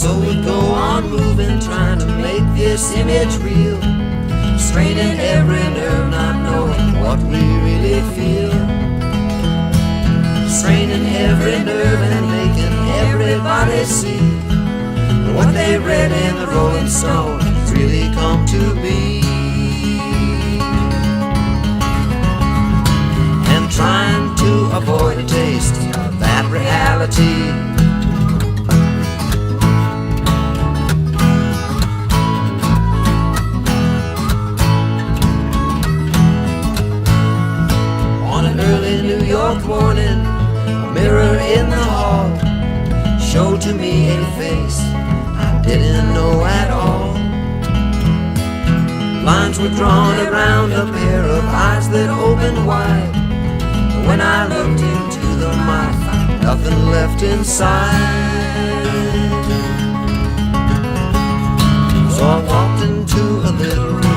So we go on moving, trying to make this image real, straining every nerve, not knowing what we really feel. Straining every nerve and making everybody see that what they read in the Rolling Stone has really come to be. And trying to avoid a taste of that reality. Early New York morning, a mirror in the hall showed to me a face I didn't know at all. Lines were drawn around a pair of eyes that opened wide, but when I looked into them I found nothing left inside. So I walked into a little room